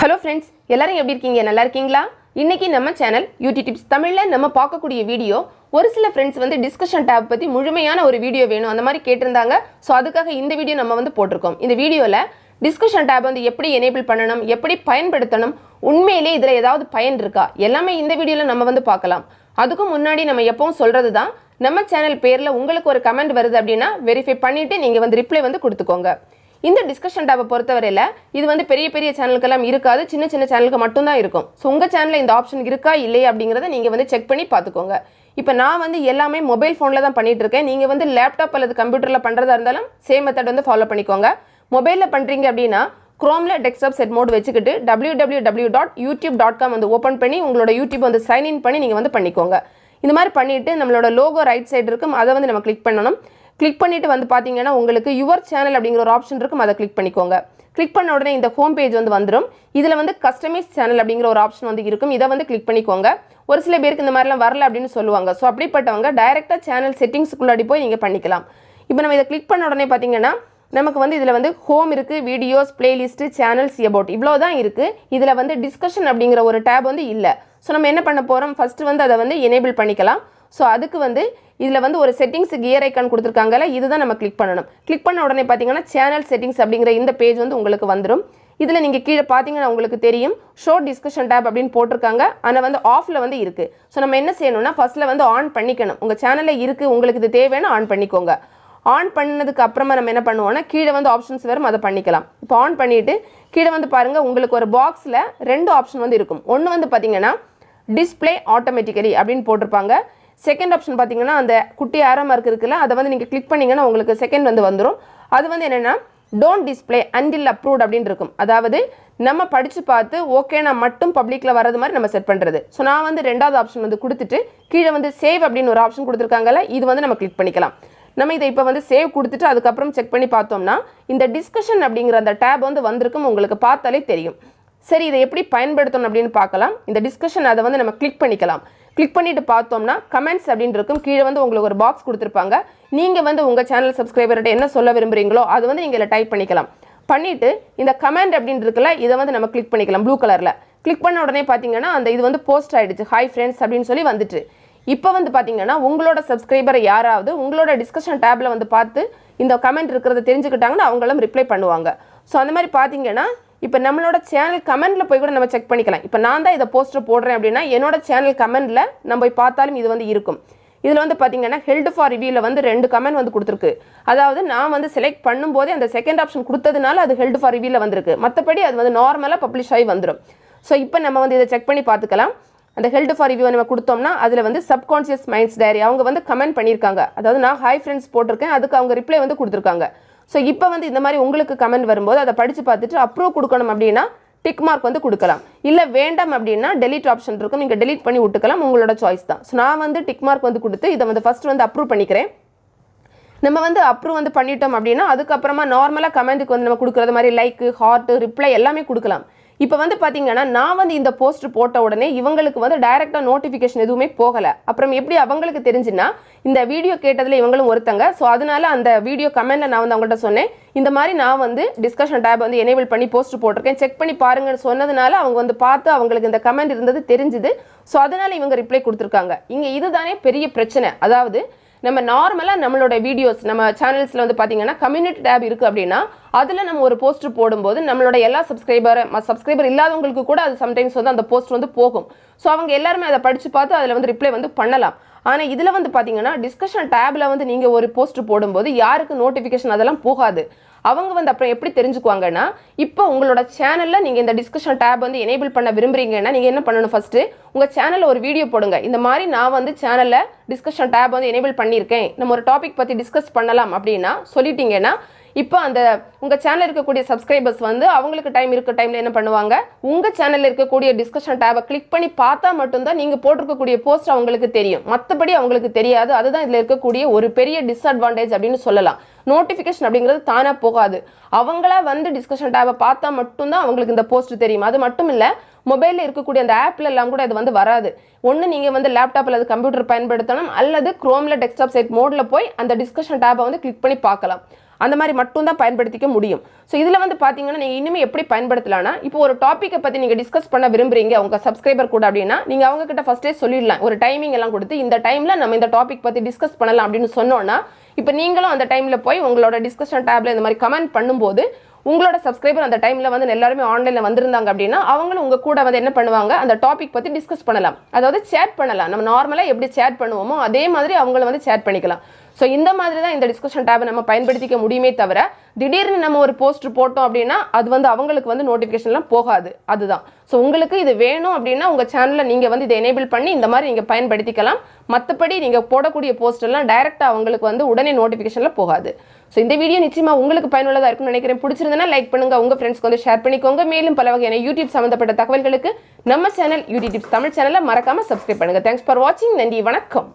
Hello friends, எல்லாரும் எப்படி இருக்கீங்க? நல்லா இருக்கீங்களா? இன்னைக்கு நம்ம சேனல் YouTube டிப்ஸ் தமிழ்ல நம்ம பார்க்கக்கூடிய வீடியோ ஒரு சில फ्रेंड्स வந்து டிஸ்கஷன் டாப் பத்தி முழுமையான ஒரு வீடியோ வேணும் அந்த மாதிரி கேட்டிருந்தாங்க. சோ அதுக்காக இந்த வீடியோ நம்ம வந்து போட்டுருக்கோம். இந்த வீடியோல டிஸ்கஷன் டாப் வந்து எப்படி எனேபிள் பண்ணனும், எப்படி பயன்படுத்தணும், உண்மையிலேயே இதல ஏதாவது பயன் இருக்கா? எல்லாமே இந்த வீடியோல நம்ம வந்து பார்க்கலாம். அதுக்கு முன்னாடி நம்ம எப்பவும் சொல்றதுதான் நம்ம சேனல் பேர்ல உங்களுக்கு ஒரு கமெண்ட் வருது அப்படினா வெரிஃபை பண்ணிட்டு நீங்க வந்து ரிப்ளை வந்து கொடுத்துக்கோங்க. இந்த டிஸ்கஷன் டாபை பொறுத்தவரையில இது வந்து பெரிய பெரிய சேனலுக்கெல்லாம் இருக்காது, சின்ன சின்ன சேனலுக்கு மட்டும் தான் இருக்கும். சோ உங்க சேனல்ல இந்த ஆப்ஷன் இருக்கா இல்லையா அப்படிங்கறதை நீங்க வந்து செக் பண்ணி பாத்துக்கோங்க. இப்போ நான் வந்து எல்லாமே மொபைல் ஃபோன்ல தான் பண்ணிட்டு இருக்கேன். நீங்க வந்து லேப்டாப் அல்லது கம்ப்யூட்டர்ல பண்றதா இருந்தாலும் சேம் மெத்தட் வந்து ஃபாலோ பண்ணிக்கோங்க. மொபைல்ல பண்றீங்க அப்படினா Chromeல டெஸ்க்டாப் செட் மோட் வெச்சிட்டு www.youtube.com வந்து ஓபன் பண்ணி உங்களோட YouTube வந்து சைன் இன் பண்ணி நீங்க வந்து பண்ணிக்கோங்க. இந்த மாதிரி பண்ணிட்டு நம்மளோட லோகோ ரைட் சைடு இருக்கும், அதை வந்து நம்ம கிளிக் பண்ணனும். கிளிக் பண்ணிட்டு வந்து பாத்தீங்கன்னா உங்களுக்கு யுவர் சேனல் அப்படிங்கற ஒரு ஆப்ஷன் இருக்கும், அதை கிளிக் பண்ணிக்கோங்க. கிளிக் பண்ண உடனே இந்த ஹோம் பேஜ் வந்து வந்துரும். இதுல வந்து கஸ்டமைஸ் சேனல் அப்படிங்கற ஒரு ஆப்ஷன் வந்து இருக்கும், இத வந்து கிளிக் பண்ணிக்கோங்க. ஒரு சில பேருக்கு இந்த மாதிரிலாம் வரல அப்படினு சொல்லுவாங்க. சோ அப்படிப்பட்டவங்க டைரக்ட்டா சேனல் செட்டிங்ஸ் குள்ளடி போய் நீங்க பண்ணிக்கலாம். இப்போ நம்ம இத கிளிக் பண்ண உடனே பாத்தீங்கன்னா நமக்கு வந்து இதுல வந்து ஹோம் இருக்கு, வீடியோஸ், பிளேலிஸ்ட், சேனல்ஸ், அபௌட் இவ்ளோ தான் இருக்கு. இதுல வந்து டிஸ்கஷன் அப்படிங்கற ஒரு டாப் வந்து இல்ல. சோ நம்ம என்ன பண்ண போறோம், ஃபர்ஸ்ட் வந்து அத வந்து எனேபிள் பண்ணிக்கலாம். சோ அதுக்கு வந்து இதுல வந்து ஒரு செட்டிங்ஸ் கியர் ஐகான் கொடுத்திருக்காங்கல, இதுதான் நம்ம கிளிக் பண்ணனும். கிளிக் பண்ண உடனே பாத்தீங்கன்னா சேனல் செட்டிங்ஸ் அப்படிங்கற இந்த பேஜ் வந்து உங்களுக்கு வந்துரும். இதுல நீங்க கீழ பாத்தீங்கன்னா உங்களுக்கு தெரியும் ஷோ டிஸ்கஷன் டாப் அப்படினு போட்டுருக்காங்க. ஆனா வந்து ஆஃப்ல வந்து இருக்கு. சோ நம்ம என்ன செய்யணும்னா ஃபர்ஸ்ட்ல வந்து ஆன் பண்ணிக்கணும். உங்க சேனல்ல இருக்கு, உங்களுக்கு இது தேவைனா ஆன் பண்ணிக்கோங்க. ஆன் பண்ணதுக்கு அப்புறமா நம்ம என்ன பண்ணுவோம்னா கீழ வந்து ஆப்ஷன்ஸ் வரும், அத பண்ணிக்கலாம். இப்போ ஆன் பண்ணிட்டு கீழ வந்து பாருங்க உங்களுக்கு ஒரு பாக்ஸ்ல ரெண்டு ஆப்ஷன் வந்து இருக்கும். ஒன்னு வந்து பாத்தீங்கன்னா டிஸ்ப்ளே ஆட்டோமேட்டிக்கலி அப்படினு போட்டுருப்பாங்க. செகண்ட் ஆப்ஷன் பாத்தீங்கன்னா அந்த குட்டி ஆரோ மார்க் இருக்குல, அத வந்து நீங்க கிளிக் பண்ணீங்கன்னா உங்களுக்கு செகண்ட் வந்து வந்துரும். அது வந்து என்னன்னா டோன்ட் டிஸ்ப்ளே until approved அப்படினு இருக்கும். அதாவது நம்ம படிச்சு பார்த்து ஓகேனா மட்டும் பப்ளிக்ல வரது மாதிரி நம்ம செட் பண்றது. சோ நான் வந்து இரண்டாவது ஆப்ஷன் வந்து கொடுத்துட்டு கீழ வந்து சேவ் அப்படினு ஒரு ஆப்ஷன் கொடுத்திருக்காங்கல, இது வந்து நம்ம கிளிக் பண்ணிக்கலாம். நம்ம இத இப்ப வந்து சேவ் கொடுத்துட்டு அதுக்கு அப்புறம் செக் பண்ணி பார்த்தோம்னா இந்த டிஸ்கஷன் அப்படிங்கற அந்த டாப் வந்து வந்திருக்கும், உங்களுக்கு பார்த்தாலே தெரியும். சரி, இத எப்படி பயன்படுத்தணும் அப்படினு பார்க்கலாம். இந்த டிஸ்கஷன் அத வந்து நம்ம கிளிக் பண்ணிக்கலாம். கிளிக் பண்ணிட்டு பார்த்தோம்னா கமெண்ட்ஸ் அப்படினு இருக்கும். கீழ வந்து உங்களுக்கு ஒரு பாக்ஸ் கொடுத்திருப்பாங்க. நீங்க வந்து உங்க சேனல் சப்ஸ்கிரைபர்ட்ட என்ன சொல்ல விரும்புறீங்களோ அது வந்து நீங்க இத டைப் பண்ணிக்கலாம். பண்ணிட்டு இந்த கமெண்ட் அப்படினு இருக்குல, இத வந்து நம்ம கிளிக் பண்ணிக்கலாம் ப்ளூ கலர்ல. கிளிக் பண்ண உடனே பாத்தீங்கன்னா அந்த இது வந்து போஸ்ட் ஆயிடுச்சு. ஹாய் फ्रेंड्स அப்படினு சொல்லி வந்துட்டு. இப்போ வந்து பாத்தீங்கன்னா உங்களோட சப்ஸ்கிரைபர் யாராவது உங்களோட டிஸ்கஷன் டாப்ல வந்து பார்த்து இந்த கமெண்ட் இருக்குறத தெரிஞ்சுக்கிட்டாங்கன்னா அவங்களும் ரிப்ளை பண்ணுவாங்க. சோ அந்த மாதிரி பாத்தீங்கன்னா இப்போ நம்மளோட சேனல் கமெண்ட்ல போய் கூட நம்ம செக் பண்ணிக்கலாம். இப்போ நான் தான் இத போஸ்டர் போடுறேன் அப்படினா என்னோட சேனல் கமெண்ட்ல நம்ம போய் பார்த்தாலும் இது வந்து இருக்கும். இதுல வந்து பாத்தீங்கன்னா ஹெல்ட் ஃபார் ரிவ்யூல வந்து ரெண்டு கமெண்ட் வந்து கொடுத்திருக்கு. அதாவது நான் வந்து செலக்ட் பண்ணும்போது அந்த செகண்ட் ஆப்ஷன் கொடுத்ததனால அது ஹெல்ட் ஃபார் ரிவ்யூல வந்திருக்கு. மத்தபடி அது வந்து நார்மலா பப்ளிஷ் ஆகி வந்துரும். சோ இப்போ நம்ம வந்து இத செக் பண்ணி பார்த்துக்கலாம். அந்த ஹெல்ட் ஃபார் ரிவ்யூ நம்ம கொடுத்தோம்னா அதுல வந்து சப்கான்ஷியஸ் மைண்ட்ஸ் டைரி அவங்க வந்து கமெண்ட் பண்ணிருக்காங்க. அதாவது நான் ஹாய் फ्रेंड्स போட்டுருக்கேன், அதுக்கு அவங்க ரிப்ளை வந்து கொடுத்திருக்காங்க. சோ இப்போ வந்து இந்த மாதிரி உங்களுக்கு கமெண்ட் வரும்போது அத படிச்சு பார்த்துட்டு அப்ரூவ் கொடுக்கணும் அப்படினா டிக் மார்க் வந்து கொடுக்கலாம். இல்ல வேண்டாம் அப்படினா delete ஆப்ஷன் இருக்கும், நீங்க delete பண்ணி விட்டுக்கலாம், உங்களோட சாய்ஸ் தான். சோ நான் வந்து டிக் மார்க் வந்து கொடுத்து இத வந்து ஃபர்ஸ்ட் வந்து அப்ரூவ் பண்ணிக்கிறேன். நம்ம வந்து அப்ரூவ் வந்து பண்ணிட்டோம் அப்படினா அதுக்கு அப்புறமா நார்மலா கமெண்ட்க்கு வந்து நம்ம கொடுக்கிறது மாதிரி லைக், ஹார்ட், ரிப்ளை எல்லாமே கொடுக்கலாம். இப்போ வந்து பாத்தீங்கன்னா நான் வந்து இந்த போஸ்ட் போட்ட உடனே இவங்களுக்கு வந்து டைரக்ட்டா நோட்டிஃபிகேஷன் எதுவுமே போகல. அப்புறம் எப்படி அவங்களுக்கு தெரிஞ்சினா இந்த வீடியோ கேட்டதுல இவங்களும் ஒருத்தங்க. சோ அதனால அந்த வீடியோ கமெண்ட்ல நான் வந்து அவங்கள்ட்ட சொன்னேன், இந்த மாதிரி நான் வந்து டிஸ்கஷன் டாப் வந்து எனேபிள் பண்ணி போஸ்ட் போட்டுருக்கேன், செக் பண்ணி பாருங்கன்னு சொன்னதனால அவங்க வந்து பார்த்து அவங்களுக்கு இந்த கமெண்ட் இருந்தது தெரிஞ்சுது. சோ அதனால இவங்க ரிப்ளை கொடுத்திருக்காங்க. இங்க இதுதானே பெரிய பிரச்சனை. அதாவது நம்ம நார்மலா நம்மளோட வீடியோஸ் நம்ம சேனல்ஸ்ல வந்து பாத்தீங்கன்னா கம்யூனிட்டி டாப் இருக்கு அப்படினா அதுல நம்ம ஒரு போஸ்ட் போடும்போது நம்மளோட எல்லா சப்ஸ்கிரைபர் இல்லாதவங்களுக்கு கூட அது சம்டைம்ஸ் வந்து அந்த போஸ்ட் வந்து போகும். சோ அவங்க எல்லாரும் அத படிச்சு பார்த்து அதுல வந்து ரிப்ளை வந்து பண்ணலாம். ஆனா இதுல வந்து பாத்தீங்கன்னா டிஸ்கஷன் டாப்ல வந்து நீங்க ஒரு போஸ்ட் போடும்போது யாருக்கு நோட்டிஃபிகேஷன் அதெல்லாம் போகாது. அவங்க வந்து அப்புறம் எப்படி தெரிஞ்சுக்குவாங்கன்னா இப்போ உங்களோட சேனல்ல நீங்க இந்த டிஸ்கஷன் டாப் வந்து எனேபிள் பண்ண விரும்புறீங்கன்னா நீங்க என்ன பண்ணணும், ஃபர்ஸ்ட் உங்க சேனல்ல ஒரு வீடியோ போடுங்க. இந்த மாதிரி நான் வந்து சேனல்ல டிஸ்கஷன் டாப் வந்து எனேபிள் பண்ணியிருக்கேன், நம்ம ஒரு டாபிக் பத்தி டிஸ்கஸ் பண்ணலாம் அப்படினா சொல்லிட்டீங்கன்னா இப்போ அந்த உங்க சேனல்ல இருக்கக்கூடிய சப்ஸ்கிரைபர்ஸ் வந்து அவங்களுக்கு டைம் இருக்க டைம்ல என்ன பண்ணுவாங்க, உங்க சேனல்ல இருக்கக்கூடிய டிஸ்கஷன் டாபை கிளிக் பண்ணி பார்த்தா மட்டும் தான் நீங்க போட்டுக்கக்கூடிய போஸ்ட் அவங்களுக்கு தெரியும். மத்தபடி அவங்களுக்கு தெரியாது. அதுதான் இதுல இருக்கக்கூடிய ஒரு பெரிய டிஸ்அட்வான்டேஜ் அப்படினு சொல்லலாம். நோட்டிஃபிகேஷன் அப்படிங்கிறது தானா போகாது. அவங்களா வந்து டிஸ்கஷன் டாபை பார்த்தா மட்டும் தான் அவங்களுக்கு இந்த போஸ்ட் தெரியும். அது மட்டும் இல்ல மொபைல்ல இருக்கக்கூடிய அந்த ஆப்ல எல்லாம் கூட இது வந்து வராது. ஒன்னு நீங்க வந்து லேப்டாப் அல்லது கம்ப்யூட்டர் பயன்படுத்தணும், அல்லது Chromeல டெஸ்க்டாப் செட் மோட்ல போய் அந்த டிஸ்கஷன் டாபை வந்து கிளிக் பண்ணி பார்க்கலாம். அந்த மாதிரி மட்டும் தான் பயன்படுத்திக்க முடியும். ஸோ இதில் வந்து பார்த்தீங்கன்னா நீங்கள் இனிமேல் எப்படி பயன்படுத்தலாம்னா, இப்போ ஒரு டாப்பிக்கை பற்றி நீங்கள் டிஸ்கஸ் பண்ண விரும்புறீங்க உங்கள் சப்ஸ்கிரைபர் கூட அப்படின்னா, நீங்கள் அவங்க கிட்ட ஃபஸ்ட்டே சொல்லிடலாம். ஒரு டைமிங் எல்லாம் கொடுத்து இந்த டைமில் நம்ம இந்த டாபிக் பற்றி டிஸ்கஸ் பண்ணலாம் அப்படின்னு சொன்னோன்னா, இப்போ நீங்களும் அந்த டைமில் போய் உங்களோட டிஸ்கஷன் டேப்ல இந்த மாதிரி கமெண்ட் பண்ணும்போது உங்களோட சப்ஸ்கிரைபர் அந்த டைமில் வந்து எல்லாருமே ஆன்லைனில் வந்திருந்தாங்க அப்படின்னா அவங்களும் உங்கள் கூட வந்து என்ன பண்ணுவாங்க, அந்த டாபிக் பற்றி டிஸ்கஸ் பண்ணலாம். அதாவது சேட் பண்ணலாம். நம்ம நார்மலாக எப்படி சேட் பண்ணுவோமோ அதே மாதிரி அவங்கள வந்து சேட் பண்ணிக்கலாம். ஸோ இந்த மாதிரி தான் இந்த டிஸ்கஷன் டேபை நம்ம பயன்படுத்திக்க முடியுமே தவிர, திடீர்னு நம்ம ஒரு போஸ்ட் போட்டோம் அப்படின்னா அது வந்து அவங்களுக்கு வந்து நோட்டிஃபிகேஷன்லாம் போகாது. அதுதான். ஸோ உங்களுக்கு இது வேணும் அப்படின்னா உங்கள் சேனலில் நீங்கள் வந்து இதை எனேபிள் பண்ணி இந்த மாதிரி நீங்கள் பயன்படுத்திக்கலாம். மற்றபடி நீங்கள் போடக்கூடிய போஸ்டெல்லாம் டைரெக்டாக அவங்களுக்கு வந்து உடனே நோட்டிஃபிகேஷனில் போகாது. ஸோ இந்த வீடியோ நிச்சயமாக உங்களுக்கு பயனுள்ளதாக இருக்கும்னு நினைக்கிறேன். பிடிச்சிருந்தனா லைக் பண்ணுங்கள், உங்கள் ஃப்ரெண்ட்ஸ்க்கு வந்து ஷேர் பண்ணிக்கோங்க. மேலும் பல வகையான யூடியூப் சம்மந்தப்பட்ட தகவல்களுக்கு நம்ம சேனல் யூடியூப் தமிழ் சேனலை மறக்காமல் சப்ஸ்கிரைப் பண்ணுங்கள். தேங்க்ஸ் ஃபார் வாட்சிங். நன்றி, வணக்கம்.